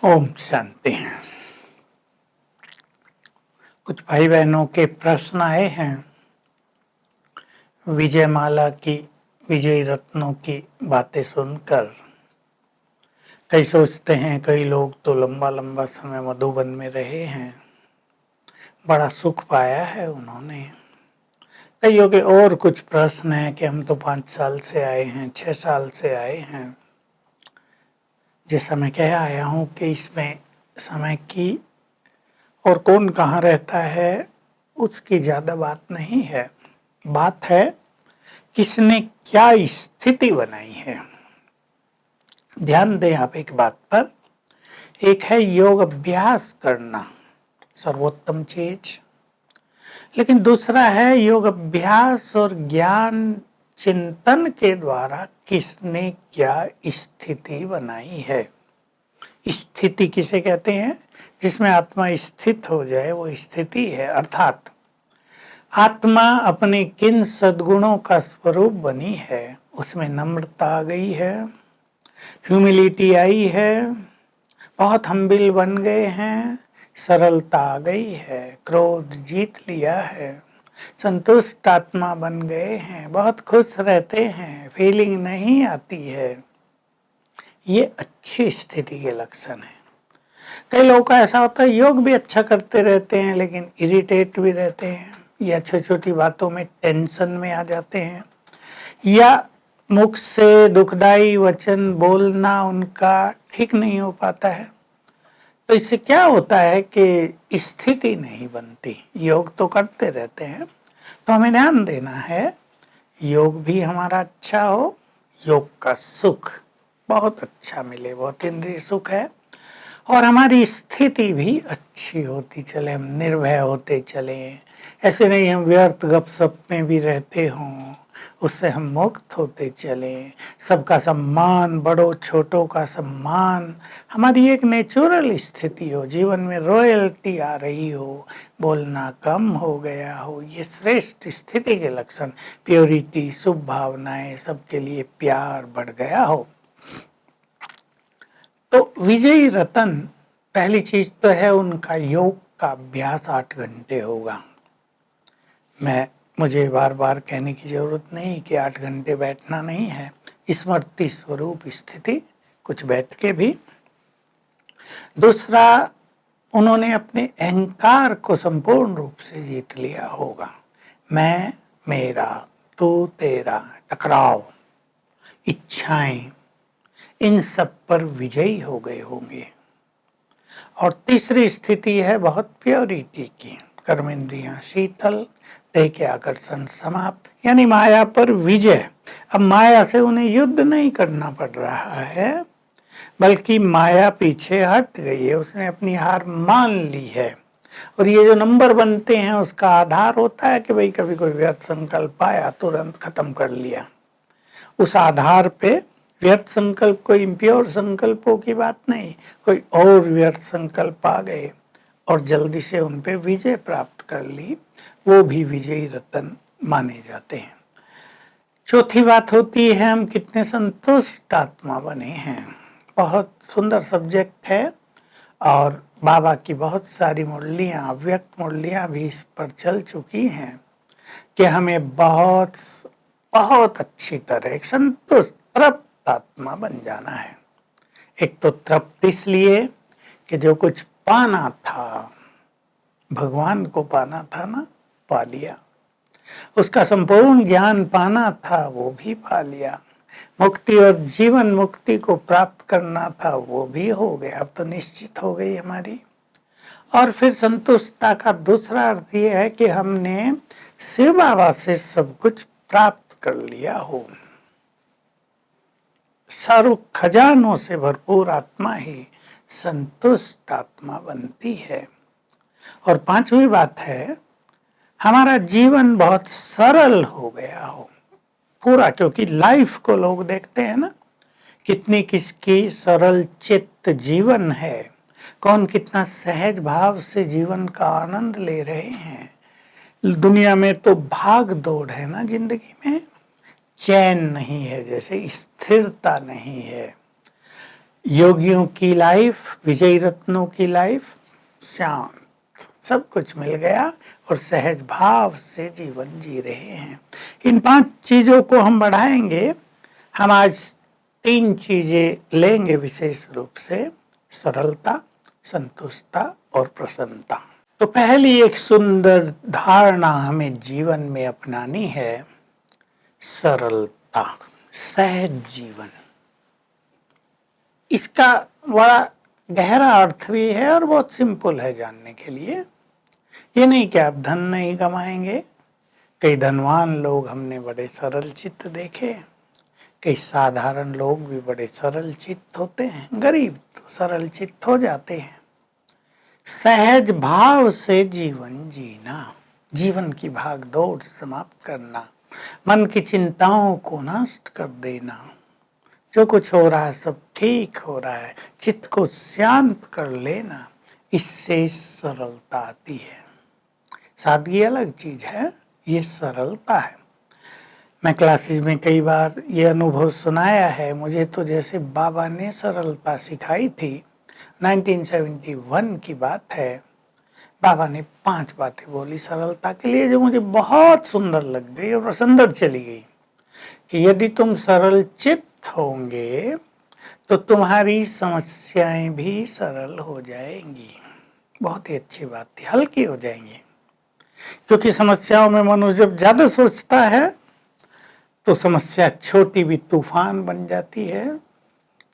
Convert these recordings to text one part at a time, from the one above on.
ओम शांति। कुछ भाई बहनों के प्रश्न आए हैं विजयमाला की, विजय रत्नों की बातें सुनकर। कई सोचते हैं, कई लोग तो लंबा लंबा समय मधुबन में रहे हैं, बड़ा सुख पाया है उन्होंने। कईयों के और कुछ प्रश्न हैं कि हम तो 5 साल से आए हैं, 6 साल से आए हैं। जैसा मैं कह आया हूं कि इसमें समय की और कौन कहाँ रहता है उसकी ज्यादा बात नहीं है। बात है किसने क्या स्थिति बनाई है। ध्यान दें आप एक बात पर, एक है योग अभ्यास करना, सर्वोत्तम चीज, लेकिन दूसरा है योग अभ्यास और ज्ञान चिंतन के द्वारा किसने क्या स्थिति बनाई है। स्थिति किसे कहते हैं? जिसमें आत्मा स्थित हो जाए वो स्थिति है। अर्थात आत्मा अपने किन सद्गुणों का स्वरूप बनी है, उसमें नम्रता आ गई है, ह्यूमिलिटी आई है, बहुत हम्बिल बन गए हैं, सरलता आ गई है, क्रोध जीत लिया है, संतुष्ट आत्मा बन गए हैं, बहुत खुश रहते हैं, फीलिंग नहीं आती है। ये अच्छी स्थिति के लक्षण है। कई लोगों का ऐसा होता है, योग भी अच्छा करते रहते हैं लेकिन इरिटेट भी रहते हैं, या छोटी छोटी बातों में टेंशन में आ जाते हैं, या मुख से दुखदाई वचन बोलना उनका ठीक नहीं हो पाता है। तो इससे क्या होता है कि स्थिति नहीं बनती। योग तो करते रहते हैं, तो हमें ध्यान देना है योग भी हमारा अच्छा हो, योग का सुख बहुत अच्छा मिले, बहुत इंद्रिय सुख है, और हमारी स्थिति भी अच्छी होती चले, हम निर्भय होते चले। ऐसे नहीं हम व्यर्थ गपशप में भी रहते हों, उससे हम मुक्त होते चले। सबका सम्मान, बड़ों छोटों का सम्मान, हमारी एक नेचुरल स्थिति हो, जीवन में रॉयल्टी आ रही हो, बोलना कम हो गया हो, ये श्रेष्ठ स्थिति के लक्षण। प्योरिटी, शुभ भावनाएं, सबके लिए प्यार बढ़ गया हो। तो विजयी रतन पहली चीज तो है उनका योग का अभ्यास 8 घंटे होगा। मुझे बार बार कहने की जरूरत नहीं कि 8 घंटे बैठना नहीं है, स्मृति स्वरूप स्थिति, कुछ बैठ के भी। दूसरा, उन्होंने अपने अहंकार को संपूर्ण रूप से जीत लिया होगा। मैं मेरा, तू तेरा, टकराव, इच्छाएं, इन सब पर विजयी हो गए होंगे। और तीसरी स्थिति है बहुत प्योरिटी की, कर्मेंद्रियां शीतल, देह के आकर्षण समाप्त, यानी माया पर विजय। अब माया से उन्हें युद्ध नहीं करना पड़ रहा है, बल्कि माया पीछे हट गई है, उसने अपनी हार मान ली है। और ये जो नंबर बनते हैं उसका आधार होता है कि भाई कभी कोई व्यर्थ संकल्प आया तुरंत खत्म कर लिया। उस आधार पे व्यर्थ संकल्प कोई इम्प्योर संकल्पों की बात नहीं, कोई और व्यर्थ संकल्प आ गए और जल्दी से उन पे विजय प्राप्त कर ली, वो भी विजयी रतन माने जाते हैं। चौथी बात होती है हम कितने संतुष्ट आत्मा बने हैं। बहुत सुंदर सब्जेक्ट है और बाबा की बहुत सारी मुरलियां, अव्यक्त मुरलियां भी इस पर चल चुकी हैं कि हमें बहुत बहुत अच्छी तरह एक संतुष्ट तृप्त आत्मा बन जाना है। एक तो तृप्त इसलिए कि जो कुछ पाना था, भगवान को पाना था ना, पा लिया। उसका संपूर्ण ज्ञान पाना था, वो भी पा लिया। मुक्ति और जीवन मुक्ति को प्राप्त करना था, वो भी हो गया, अब तो निश्चित हो गई हमारी। और फिर संतुष्टता का दूसरा अर्थ ये है कि हमने शिव बाबा से सब कुछ प्राप्त कर लिया हो। सर्व खजानों से भरपूर आत्मा ही संतुष्ट आत्मा बनती है। और पांचवी बात है हमारा जीवन बहुत सरल हो गया हो पूरा, क्योंकि लाइफ को लोग देखते हैं ना, कितनी किसकी सरल चित्त जीवन है, कौन कितना सहज भाव से जीवन का आनंद ले रहे हैं। दुनिया में तो भाग दौड़ है ना, जिंदगी में चैन नहीं है, जैसे स्थिरता नहीं है। योगियों की लाइफ, विजयी रत्नों की लाइफ, शांत, सब कुछ मिल गया और सहज भाव से जीवन जी रहे हैं। इन 5 चीजों को हम बढ़ाएंगे। हम आज 3 चीजें लेंगे विशेष रूप से, सरलता, संतुष्टता और प्रसन्नता। तो पहली एक सुंदर धारणा हमें जीवन में अपनानी है, सरलता, सहज जीवन। इसका बड़ा गहरा अर्थ भी है और बहुत सिंपल है जानने के लिए। ये नहीं कि आप धन नहीं कमाएंगे। कई धनवान लोग हमने बड़े सरल चित्त देखे, कई साधारण लोग भी बड़े सरल चित्त होते हैं, गरीब तो सरल चित्त हो जाते हैं। सहज भाव से जीवन जीना, जीवन की भाग दौड़ समाप्त करना, मन की चिंताओं को नष्ट कर देना, जो कुछ हो रहा है सब ठीक हो रहा है, चित्त को शांत कर लेना, इससे सरलता आती है। सादगी अलग चीज है, ये सरलता है। मैं क्लासेस में कई बार ये अनुभव सुनाया है। मुझे तो जैसे बाबा ने सरलता सिखाई थी। 1971 की बात है। बाबा ने 5 बातें बोली सरलता के लिए, जो मुझे बहुत सुंदर लग गई और अंदर चली गई कि यदि तुम सरल चित्त होंगे तो तुम्हारी समस्याएं भी सरल हो जाएंगी। बहुत ही अच्छी बात थी, हल्की हो जाएंगी। क्योंकि समस्याओं में मनुष्य जब ज्यादा सोचता है तो समस्या छोटी भी तूफान बन जाती है।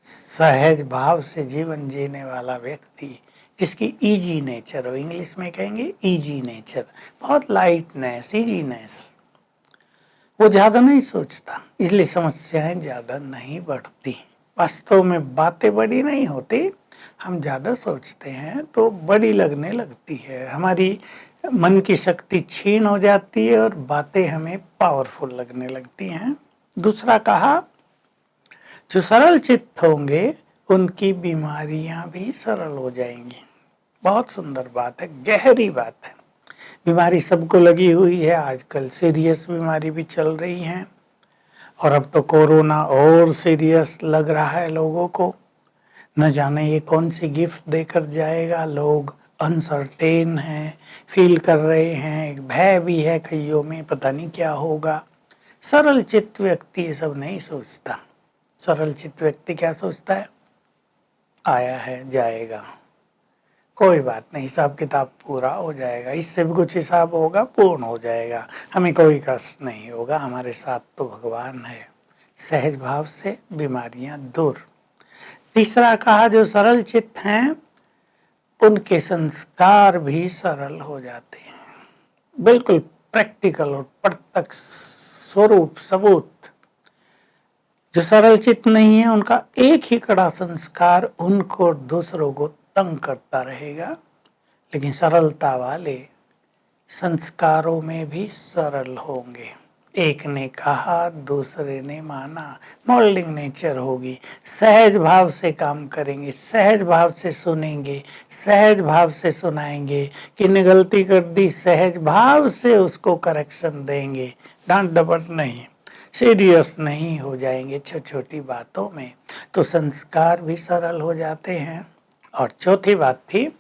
सहज भाव से जीवन जीने वाला व्यक्ति, जिसकी इजी नेचर हो, इंग्लिश में कहेंगे इजी नेचर, बहुत लाइटनेस, इजीनेस, वो ज्यादा नहीं सोचता, इसलिए समस्याएं ज्यादा नहीं बढ़ती। वास्तव में बातें बड़ी नहीं होती, हम ज्यादा सोचते हैं तो बड़ी लगने लगती है। हमारी मन की शक्ति क्षीण हो जाती है और बातें हमें पावरफुल लगने लगती हैं। दूसरा कहा, जो सरल चित्त होंगे उनकी बीमारियां भी सरल हो जाएंगी। बहुत सुंदर बात है, गहरी बात है। बीमारी सबको लगी हुई है, आजकल सीरियस बीमारी भी चल रही है और अब तो कोरोना और सीरियस लग रहा है लोगों को। न जाने ये कौन सी गिफ्ट देकर जाएगा। लोग अनसर्टेन हैं, फील कर रहे हैं, एक भय भी है कईयों में, पता नहीं क्या होगा। सरल चित्त व्यक्ति ये सब नहीं सोचता। सरल चित्त व्यक्ति क्या सोचता है, आया है जाएगा, कोई बात नहीं, हिसाब किताब पूरा हो जाएगा, इससे भी कुछ हिसाब होगा, पूर्ण हो जाएगा, हमें कोई कष्ट नहीं होगा, हमारे साथ तो भगवान है। सहज भाव से बीमारियां दूर। तीसरा कहा, जो सरल चित्त हैं उनके संस्कार भी सरल हो जाते हैं। बिल्कुल प्रैक्टिकल और प्रत्यक्ष स्वरूप सबूत। जो सरल चित्त नहीं है उनका एक ही कड़ा संस्कार उनको और दूसरों को तंग करता रहेगा, लेकिन सरलता वाले संस्कारों में भी सरल होंगे। एक ने कहा, दूसरे ने माना, मोल्डिंग नेचर होगी। सहज भाव से काम करेंगे, सहज भाव से सुनेंगे, सहज भाव से सुनाएंगे। किन्ने गलती कर दी, सहज भाव से उसको करेक्शन देंगे, डांट डपट नहीं, सीरियस नहीं हो जाएंगे छोटी छोटी बातों में, तो संस्कार भी सरल हो जाते हैं। और चौथी बात थी,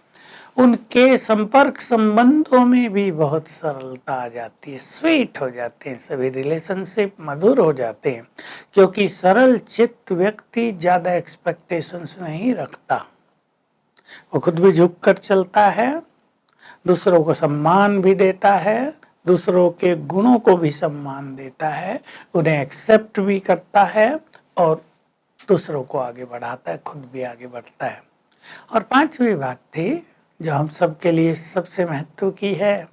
उनके संपर्क संबंधों में भी बहुत सरलता आ जाती है, स्वीट हो जाते हैं, सभी रिलेशनशिप मधुर हो जाते हैं। क्योंकि सरल चित्त व्यक्ति ज्यादा एक्सपेक्टेशंस नहीं रखता, वो खुद भी झुक कर चलता है, दूसरों को सम्मान भी देता है, दूसरों के गुणों को भी सम्मान देता है, उन्हें एक्सेप्ट भी करता है और दूसरों को आगे बढ़ाता है, खुद भी आगे बढ़ता है। और 5वीं बात थी, जो हम सबके लिए सबसे महत्व की है,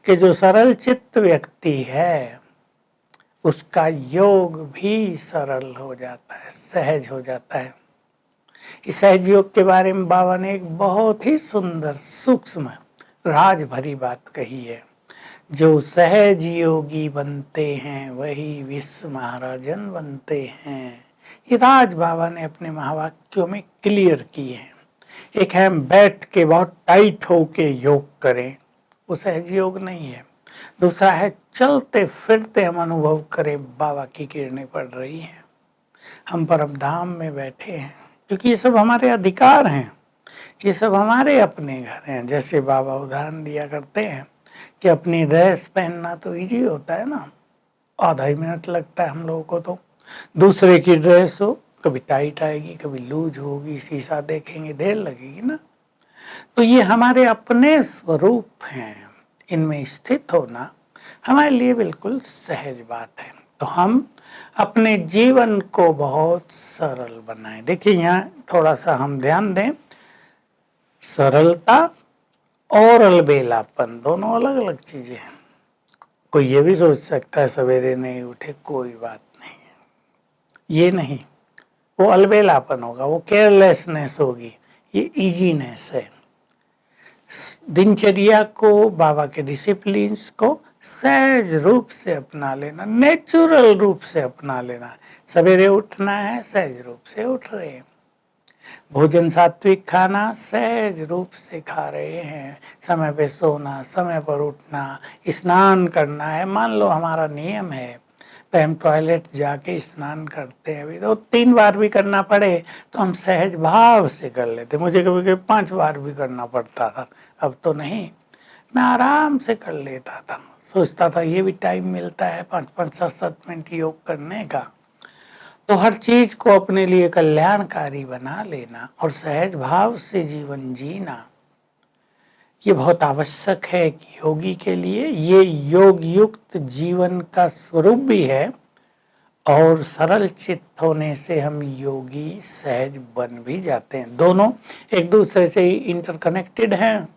कि जो सरल चित्त व्यक्ति है उसका योग भी सरल हो जाता है, सहज हो जाता है। इस सहज योग के बारे में बाबा ने एक बहुत ही सुंदर सूक्ष्म राज भरी बात कही है। जो सहज योगी बनते हैं वही विश्व महाराजन बनते हैं। ये राज बाबा ने अपने महावाक्यों में क्लियर किए हैं। एक है हम बैठ के बहुत टाइट होके योग करें, वो सहज योग नहीं है। दूसरा है चलते फिरते हम अनुभव करें बाबा की किरणें पड़ रही हैं, हम परम धाम में बैठे हैं। क्योंकि ये सब हमारे अधिकार हैं, ये सब हमारे अपने घर हैं। जैसे बाबा उदाहरण दिया करते हैं कि अपनी ड्रेस पहनना तो इजी होता है ना, आधा ही मिनट लगता है हम लोगों को, तो दूसरे की ड्रेस हो, कभी टाइट आएगी, कभी लूज होगी, शीशा देखेंगे, देर लगेगी ना। तो ये हमारे अपने स्वरूप हैं, इनमें स्थित होना हमारे लिए बिल्कुल सहज बात है। तो हम अपने जीवन को बहुत सरल बनाएं। देखिए यहाँ थोड़ा सा हम ध्यान दें, सरलता और अलबेलापन दोनों अलग अलग चीजें हैं। कोई ये भी सोच सकता है सवेरे नहीं उठे कोई बात नहीं, ये नहीं, वो अलबेलापन होगा, वो केयरलेसनेस होगी, ये इजीनेस है। दिनचर्या को, बाबा के डिसिप्लिन्स को सहज रूप से अपना लेना, नेचुरल रूप से अपना लेना। सवेरे उठना है, सहज रूप से उठ रहे हैं। भोजन सात्विक खाना, सहज रूप से खा रहे हैं। समय पे सोना, समय पर उठना, स्नान करना है। मान लो हमारा नियम है तो हम टॉयलेट जाके स्नान करते हैं, अभी तो 3 बार भी करना पड़े तो हम सहज भाव से कर लेते। मुझे कभी कभी 5 बार भी करना पड़ता था, अब तो नहीं, मैं आराम से कर लेता था। सोचता था ये भी टाइम मिलता है 5-5, 7-7 मिनट योग करने का। तो हर चीज को अपने लिए कल्याणकारी बना लेना और सहज भाव से जीवन जीना, ये बहुत आवश्यक है एक योगी के लिए। ये योग युक्त जीवन का स्वरूप भी है और सरल चित्त होने से हम योगी सहज बन भी जाते हैं। दोनों एक दूसरे से ही इंटरकनेक्टेड हैं,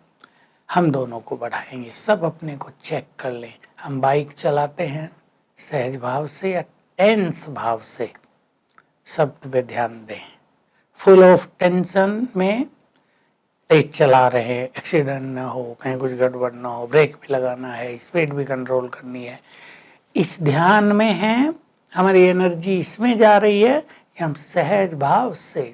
हम दोनों को बढ़ाएंगे। सब अपने को चेक कर लें, हम बाइक चलाते हैं सहज भाव से या टेंस भाव से, शब्द पे ध्यान दें। फुल ऑफ टेंशन में तेज चला रहे हैं, एक्सीडेंट ना हो, कहीं कुछ गड़बड़ ना हो, ब्रेक भी लगाना है, स्पीड भी कंट्रोल करनी है, इस ध्यान में है, हमारी एनर्जी इसमें जा रही है कि हम सहज भाव से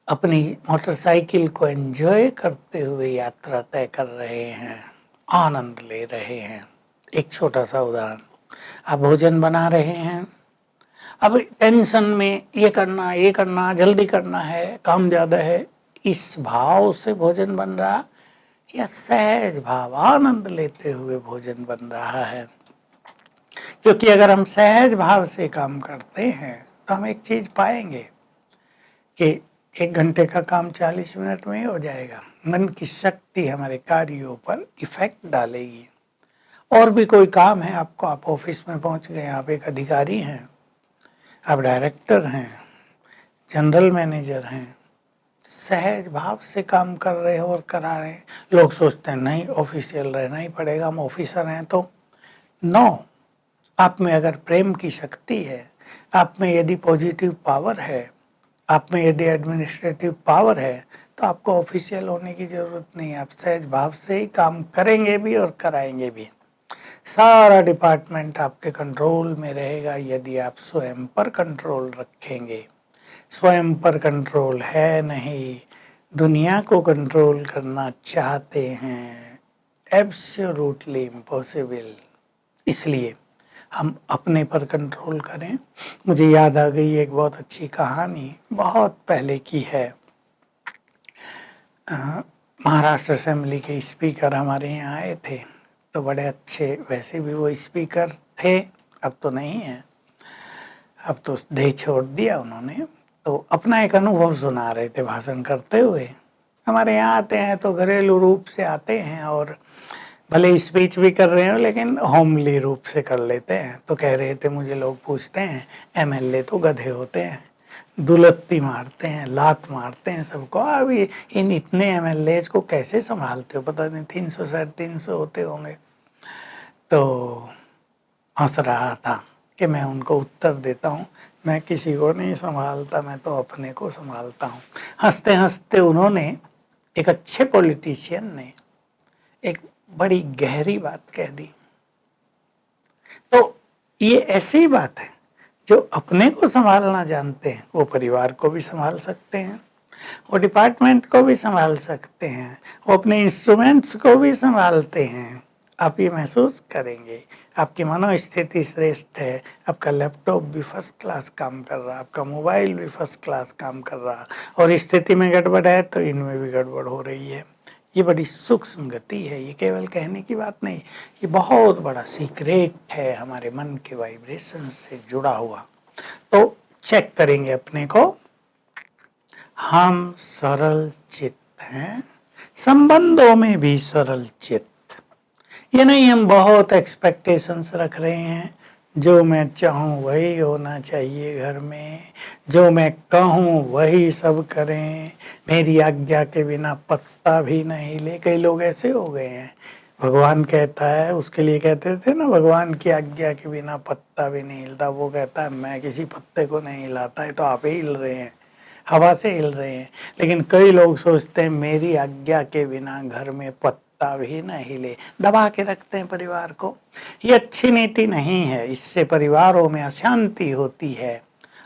अपनी मोटरसाइकिल को एंजॉय करते हुए यात्रा तय कर रहे हैं, आनंद ले रहे हैं। एक छोटा सा उदाहरण, आप भोजन बना रहे हैं, अब टेंशन में ये करना, जल्दी करना है, काम ज्यादा है, इस भाव से भोजन बन रहा या सहज भाव आनंद लेते हुए भोजन बन रहा है। क्योंकि अगर हम सहज भाव से काम करते हैं तो हम एक चीज पाएंगे कि 1 घंटे का काम 40 मिनट में ही हो जाएगा। मन की शक्ति हमारे कार्यों पर इफेक्ट डालेगी। और भी कोई काम है आपको, आप ऑफिस में पहुंच गए, आप एक अधिकारी हैं, आप डायरेक्टर हैं, जनरल मैनेजर हैं, सहज भाव से काम कर रहे हो और करा रहे हैं। लोग सोचते हैं नहीं ऑफिशियल रहना ही पड़ेगा, हम ऑफिसर हैं तो। नो, आप में अगर प्रेम की शक्ति है, आप में यदि पॉजिटिव पावर है, आप में यदि एडमिनिस्ट्रेटिव पावर है, तो आपको ऑफिशियल होने की जरूरत नहीं है। आप सहज भाव से ही काम करेंगे भी और कराएंगे भी। सारा डिपार्टमेंट आपके कंट्रोल में रहेगा यदि आप स्वयं पर कंट्रोल रखेंगे। स्वयं पर कंट्रोल है नहीं, दुनिया को कंट्रोल करना चाहते हैं, एब्सोल्युटली इम्पॉसिबल। इसलिए हम अपने पर कंट्रोल करें। मुझे याद आ गई एक बहुत अच्छी कहानी, बहुत पहले की है। महाराष्ट्र असेंबली के स्पीकर हमारे यहाँ आए थे, तो बड़े अच्छे, वैसे भी वो स्पीकर थे, अब तो नहीं है, अब तो देह छोड़ दिया उन्होंने। तो अपना एक अनुभव सुना रहे थे भाषण करते हुए। हमारे यहाँ आते हैं तो घरेलू रूप से आते हैं और भले स्पीच भी कर रहे हो लेकिन होमली रूप से कर लेते हैं। तो कह रहे थे, मुझे लोग पूछते हैं एमएलए तो गधे होते हैं, दुलत्ती मारते हैं, लात मारते हैं सबको, अभी इन इतने एमएलए को कैसे संभालते हो, पता नहीं 300 350 होते होंगे। तो हंस रहा था कि मैं उनको उत्तर देता हूँ, मैं किसी को नहीं संभालता, मैं तो अपने को संभालता हूँ। हंसते हंसते उन्होंने, एक अच्छे पॉलिटिशियन ने एक बड़ी गहरी बात कह दी। तो ये ऐसी बात है, जो अपने को संभालना जानते हैं वो परिवार को भी संभाल सकते हैं, वो डिपार्टमेंट को भी संभाल सकते हैं, वो अपने इंस्ट्रूमेंट्स को भी संभालते हैं, आप ये महसूस करेंगे, आपकी मनोस्थिति श्रेष्ठ है, आपका लैपटॉप भी फर्स्ट क्लास काम कर रहा, आपका मोबाइल भी फर्स्ट क्लास काम कर रहा, और स्थिति में गड़बड़ है तो इनमें भी गड़बड़ हो रही है। ये बड़ी सूक्ष्म गति है, ये केवल कहने की बात नहीं, ये बहुत बड़ा सीक्रेट है हमारे मन के वाइब्रेशन से जुड़ा हुआ। तो चेक करेंगे अपने को, हम सरल चित्त हैं, संबंधों में भी सरल चित्त। ये नहीं हम बहुत एक्सपेक्टेशंस रख रहे हैं, जो मैं चाहूँ वही होना चाहिए घर में, जो मैं कहूँ वही सब करें, मेरी आज्ञा के बिना पत्ता भी नहीं हिले। कई लोग ऐसे हो गए हैं, भगवान कहता है, उसके लिए कहते थे ना, भगवान की आज्ञा के बिना पत्ता भी नहीं हिलता, वो कहता है मैं किसी पत्ते को नहीं हिलाता, है तो आप ही हिल रहे हैं, हवा से हिल रहे हैं। लेकिन कई लोग सोचते हैं मेरी आज्ञा के बिना घर में पत्ता भी न हिले, दबा के रखते हैं परिवार को। ये अच्छी नीति नहीं है, इससे परिवारों में अशांति होती है।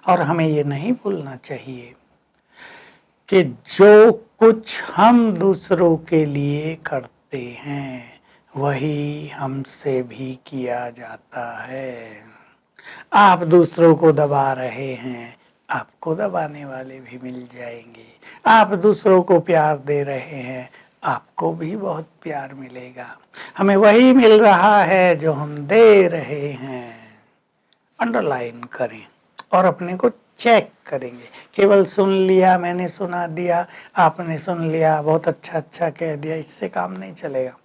और हमें ये नहीं भूलना चाहिए कि जो कुछ हम दूसरों के लिए करते हैं वही हमसे भी किया जाता है। आप दूसरों को दबा रहे हैं, आपको दबाने वाले भी मिल जाएंगे। आप दूसरों को प्यार दे रहे हैं, आपको भी बहुत प्यार मिलेगा। हमें वही मिल रहा है जो हम दे रहे हैं। अंडरलाइन करें और अपने को चेक करेंगे। केवल सुन लिया, मैंने सुना दिया, आपने सुन लिया, बहुत अच्छा अच्छा कह दिया, इससे काम नहीं चलेगा।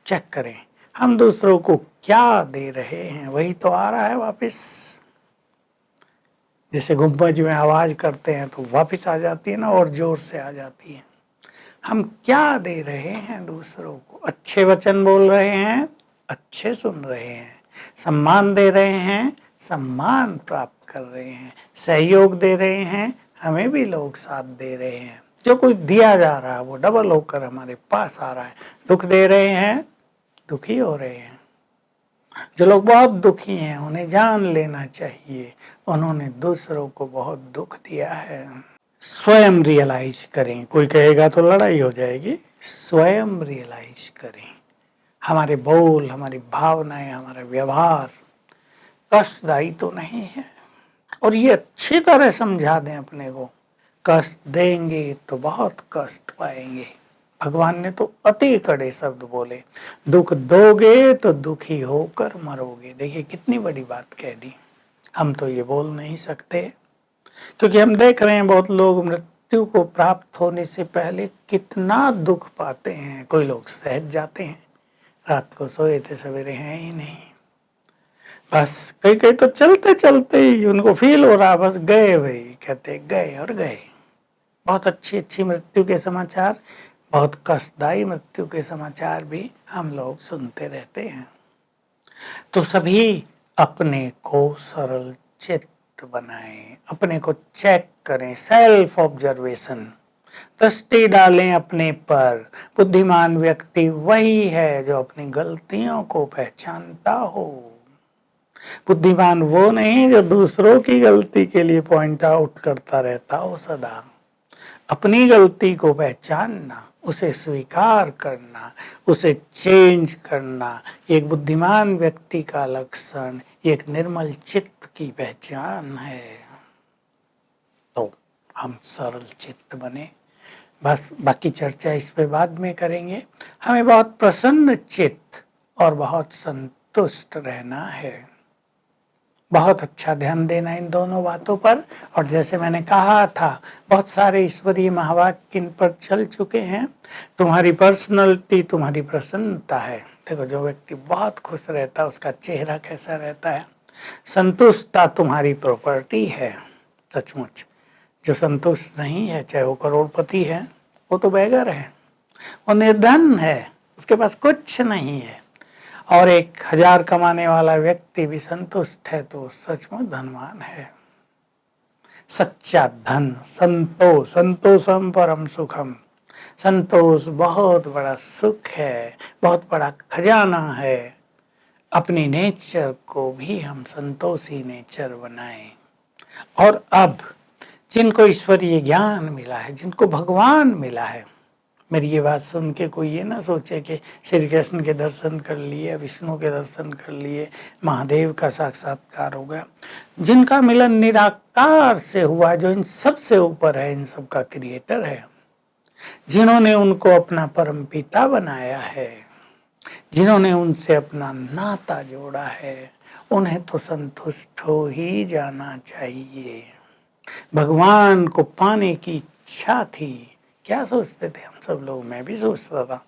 चेक करें हम दूसरों को क्या दे रहे हैं, वही तो आ रहा है वापस। जैसे गुंबज में आवाज करते हैं तो वापस आ जाती है ना, और जोर से आ जाती है। हम क्या दे रहे हैं दूसरों को? अच्छे वचन बोल रहे हैं, अच्छे सुन रहे हैं, सम्मान दे रहे हैं, सम्मान प्राप्त कर रहे हैं, सहयोग दे रहे हैं, हमें भी लोग साथ दे रहे हैं। जो कुछ दिया जा रहा है वो डबल होकर हमारे पास आ रहा है। दुख दे रहे हैं, दुखी हो रहे हैं। जो लोग बहुत दुखी हैं उन्हें जान लेना चाहिए, उन्होंने दूसरों को बहुत दुख दिया है। स्वयं रियलाइज करें। कोई कहेगा तो लड़ाई हो जाएगी, स्वयं रियलाइज करें। हमारे बोल, हमारी भावनाएं, हमारा व्यवहार कष्टदायी तो नहीं है, और ये अच्छी तरह समझा दें अपने को। कष्ट देंगे तो बहुत कष्ट पाएंगे। भगवान ने तो अति कड़े शब्द बोले, दुख दोगे तो दुखी होकर मरोगे। देखिए कितनी बड़ी बात कह दी। हम तो ये बोल नहीं सकते, क्योंकि हम देख रहे हैं बहुत लोग मृत्यु को प्राप्त होने से पहले कितना दुख पाते हैं। कोई लोग सहज जाते हैं, रात को सोए थे सवेरे हैं ही नहीं, बस कई कई तो चलते चलते ही उनको फील हो रहा, बस गए भाई, कहते गए और गए। बहुत अच्छी अच्छी मृत्यु के समाचार, बहुत कष्टदायी मृत्यु के समाचार भी हम लोग सुनते रहते हैं। तो सभी अपने को सरल चित्त बनाएं, अपने को चेक करें, सेल्फ ऑब्जर्वेशन, दृष्टि डालें अपने पर। बुद्धिमान व्यक्ति वही है जो अपनी गलतियों को पहचानता हो। बुद्धिमान वो नहीं जो दूसरों की गलती के लिए पॉइंट आउट करता रहता हो सदा। अपनी गलती को पहचानना, उसे स्वीकार करना, उसे चेंज करना, एक बुद्धिमान व्यक्ति का लक्षण, एक निर्मल चित्त की पहचान है। तो हम सरल चित्त बने। बस बाकी चर्चा इस पे बाद में करेंगे। हमें बहुत प्रसन्न चित्त और बहुत संतुष्ट रहना है। बहुत अच्छा ध्यान देना इन दोनों बातों पर। और जैसे मैंने कहा था, बहुत सारे ईश्वरीय महावाक्य इन पर चल चुके हैं। तुम्हारी पर्सनैलिटी तुम्हारी प्रसन्नता है। देखो जो व्यक्ति बहुत खुश रहता है उसका चेहरा कैसा रहता है। संतुष्टता तुम्हारी प्रॉपर्टी है। सचमुच जो संतुष्ट नहीं है, चाहे वो करोड़पति है, वो तो बेघर है, वो निर्धन है, उसके पास कुछ नहीं है। और 1000 कमाने वाला व्यक्ति भी संतुष्ट है तो सचमुच धनवान है। सच्चा धन संतोष, संतोषम परम सुखम। संतोष बहुत बड़ा सुख है, बहुत बड़ा खजाना है। अपनी नेचर को भी हम संतोषी नेचर बनाएं। और अब जिनको ईश्वरीय ज्ञान मिला है, जिनको भगवान मिला है, मेरी ये बात सुन के कोई ये ना सोचे कि श्री कृष्ण के दर्शन कर लिए, विष्णु के दर्शन कर लिए, महादेव का साक्षात्कार हो गया। जिनका मिलन निराकार से हुआ, जो इन सब से ऊपर है, इन सब का क्रिएटर है, जिन्होंने उनको अपना परम पिता बनाया है, जिन्होंने उनसे अपना नाता जोड़ा है, उन्हें तो संतुष्ट हो ही जाना चाहिए। भगवान को पाने की इच्छा थी। क्या सोचते थे हम सब लोग? मैं भी सोचता था,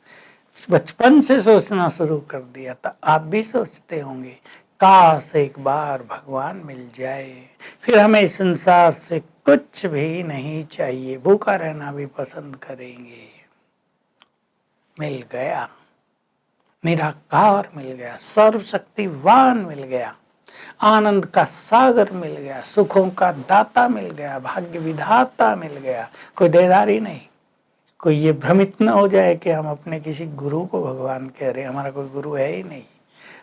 बचपन से सोचना शुरू कर दिया था। आप भी सोचते होंगे, काश एक बार भगवान मिल जाए, फिर हमें इस संसार से कुछ भी नहीं चाहिए, भूखा रहना भी पसंद करेंगे। मिल गया, निराकार मिल गया, सर्वशक्तिवान मिल गया, आनंद का सागर मिल गया, सुखों का दाता मिल गया, भाग्य विधाता मिल गया। कोई देदारी नहीं। कोई ये भ्रमित न हो जाए कि हम अपने किसी गुरु को भगवान कह रहे हैं। हमारा कोई गुरु है ही नहीं।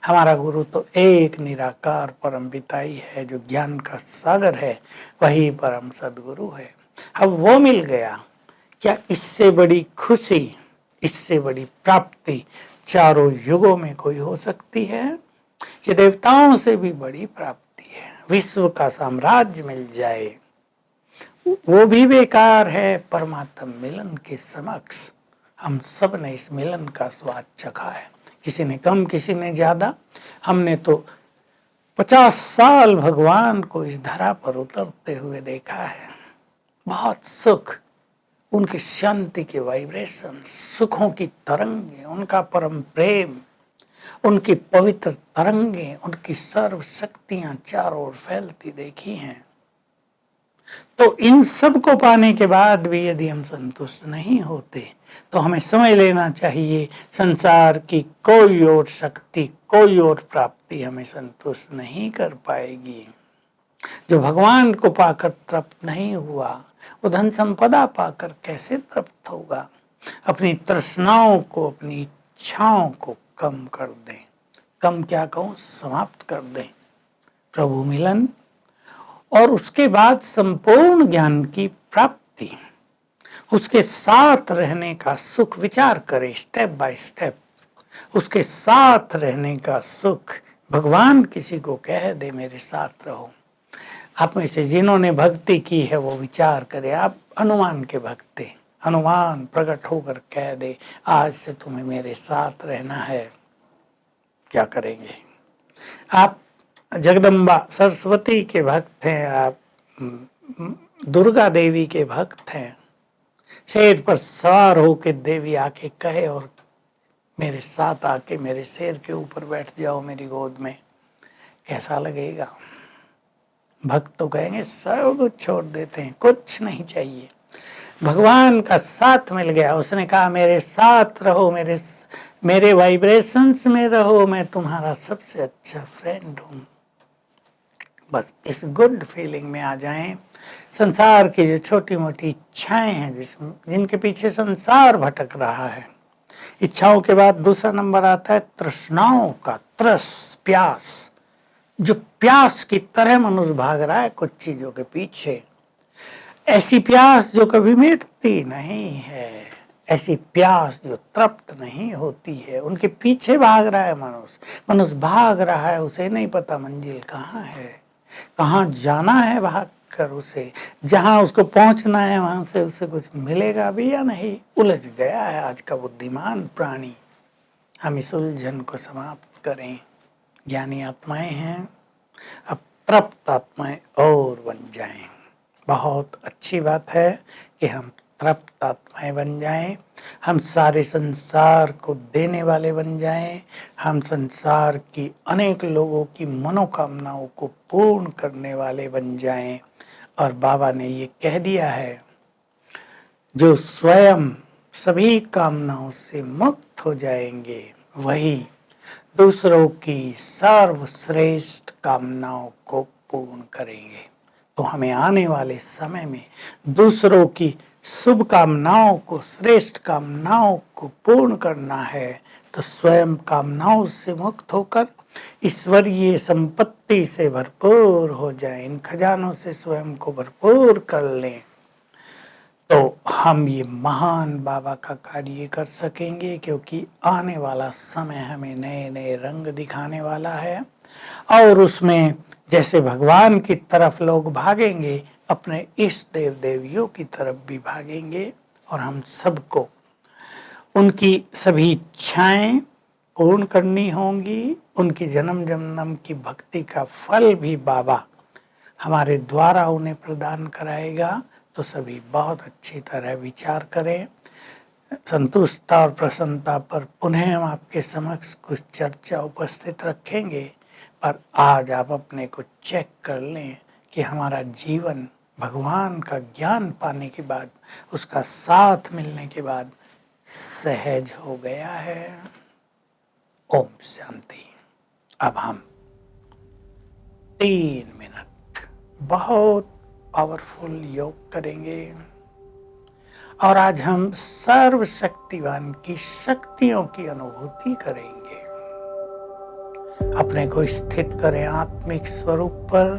हमारा गुरु तो एक निराकार परम पिता ही है, जो ज्ञान का सागर है, वही परम सदगुरु है। अब वो मिल गया, क्या इससे बड़ी खुशी, इससे बड़ी प्राप्ति चारों युगों में कोई हो सकती है? ये देवताओं से भी बड़ी प्राप्ति है। विश्व का साम्राज्य मिल जाए वो भी बेकार है परमात्मा मिलन के समक्ष। हम सब ने इस मिलन का स्वाद चखा है, किसी ने कम, किसी ने ज्यादा। हमने तो 50 साल भगवान को इस धरा पर उतरते हुए देखा है। बहुत सुख, उनकी शांति के वाइब्रेशन, सुखों की तरंगे, उनका परम प्रेम, उनकी पवित्र तरंगे, उनकी सर्व शक्तियां चारों ओर फैलती देखी हैं। तो इन सब को पाने के बाद भी यदि हम संतुष्ट नहीं होते, तो हमें समझ लेना चाहिए संसार की कोई और शक्ति, कोई और प्राप्ति हमें संतुष्ट नहीं कर पाएगी। जो भगवान को पाकर तृप्त नहीं हुआ, वो धन संपदा पाकर कैसे तृप्त होगा? अपनी तृष्णाओं को, अपनी इच्छाओं को कम कर दें। कम क्या कहूं, समाप्त कर दें। प्रभु मिलन और उसके बाद संपूर्ण ज्ञान की प्राप्ति, उसके साथ रहने का सुख विचार करें स्टेप बाय स्टेप। उसके साथ रहने का सुख, भगवान किसी को कह दे मेरे साथ रहो। आप में से जिन्होंने भक्ति की है वो विचार करें। आप हनुमान के भक्त हैं, हनुमान प्रकट होकर कह दे आज से तुम्हें मेरे साथ रहना है, क्या करेंगे? आप जगदम्बा सरस्वती के भक्त हैं, आप दुर्गा देवी के भक्त हैं, शेर पर सवार होकर देवी आके कहे और मेरे साथ आके मेरे शेर के ऊपर बैठ जाओ मेरी गोद में, कैसा लगेगा? भक्त तो कहेंगे सब कुछ छोड़ देते हैं, कुछ नहीं चाहिए। भगवान का साथ मिल गया, उसने कहा मेरे साथ रहो, मेरे वाइब्रेशंस में रहो, मैं तुम्हारा सबसे अच्छा फ्रेंड हूं। बस इस गुड फीलिंग में आ जाएं। संसार की जो छोटी मोटी इच्छाएं हैं, जिनके पीछे संसार भटक रहा है, इच्छाओं के बाद दूसरा नंबर आता है तृष्णाओं का, प्यास। जो प्यास की तरह मनुष्य भाग रहा है कुछ चीजों के पीछे, ऐसी प्यास जो कभी मिटती नहीं है, ऐसी प्यास जो तृप्त नहीं होती है, उनके पीछे भाग रहा है मनुष्य भाग रहा है, उसे नहीं पता मंजिल कहाँ है, कहाँ जाना है भाग कर उसे, जहां उसको पहुंचना है वहां से उसे कुछ मिलेगा भी या नहीं, उलझ गया है आज का बुद्धिमान प्राणी। हम इस उलझन को समाप्त करें। ज्ञानी आत्माएं हैं, अब तृप्त आत्माएं और बन जाएं। बहुत अच्छी बात है कि हम तृप्त आत्माएं बन जाएं, हम सारे संसार को देने वाले बन जाएं, हम संसार की अनेक लोगों की मनोकामनाओं को पूर्ण करने वाले बन जाएं। और बाबा ने ये कह दिया है, जो स्वयं सभी कामनाओं से मुक्त हो जाएंगे वही दूसरों की सर्वश्रेष्ठ कामनाओं को पूर्ण करेंगे। तो हमें आने वाले समय में दूसरों की शुभ कामनाओं को, श्रेष्ठ कामनाओं को पूर्ण करना है, तो स्वयं कामनाओं से मुक्त होकर ईश्वरीय संपत्ति से भरपूर हो जाए, इन खजानों से स्वयं को भरपूर कर लें। तो हम ये महान बाबा का कार्य कर सकेंगे, क्योंकि आने वाला समय हमें नए-नए रंग दिखाने वाला है और उसमें जैसे भगवान की तरफ लोग भागेंगे, अपने इष्ट देव-देवियों की तरफ भी भागेंगे और हम सबको उनकी सभी इच्छाएँ पूर्ण करनी होंगी, उनकी जन्म-जन्म की भक्ति का फल भी बाबा हमारे द्वारा उन्हें प्रदान कराएगा। तो सभी बहुत अच्छी तरह विचार करें। संतुष्टता और प्रसन्नता पर पुनः हम आपके समक्ष कुछ चर्चा उपस्थित रखेंगे, पर आज आप अपने को चेक कर लें कि हमारा जीवन भगवान का ज्ञान पाने के बाद, उसका साथ मिलने के बाद सहज हो गया है। ओम शांति। अब हम 3 मिनट बहुत पावरफुल योग करेंगे और आज हम सर्वशक्तिवान की शक्तियों की अनुभूति करेंगे। अपने को स्थित करें आत्मिक स्वरूप पर।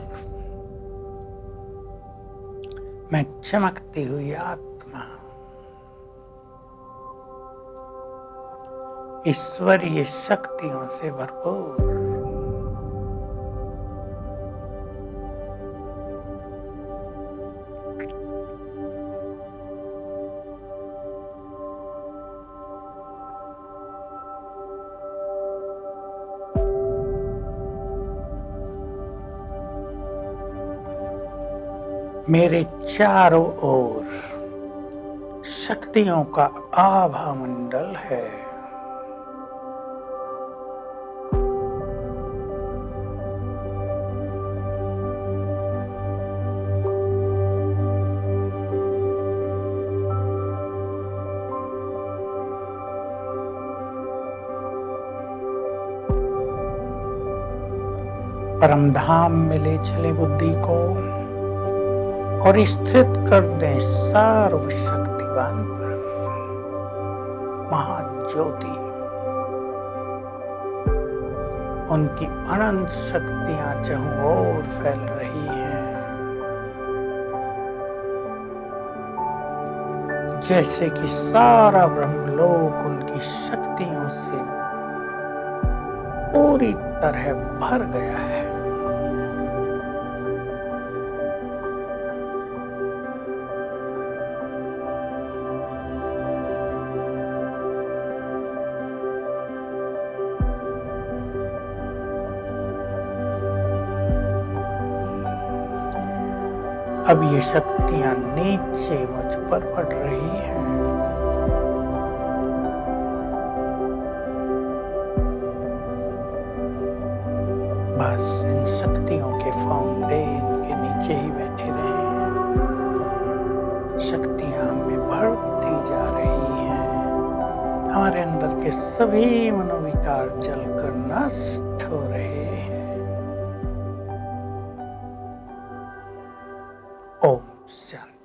मैं चमकती हुई आत्मा, ईश्वरीय शक्तियों से भरपूर, मेरे चारों ओर शक्तियों का आभा मंडल है। परम धाम में ले चले बुद्धि को और स्थित कर दें सर्वशक्तिवान पर। महाज्योति, उनकी अनंत शक्तियां चारों ओर फैल रही हैं, जैसे कि सारा ब्रह्मलोक उनकी शक्तियों से पूरी तरह भर गया है। अब ये शक्तियां नीचे मुझ पर पड़ रही हैं। बस इन शक्तियों के फाउंटेन के नीचे ही बैठे रहें। शक्तियां हमें बढ़ती जा रही हैं। हमारे अंदर के सभी मनोविकार जलकर नष्ट हो रहे हैं। ओम शांति।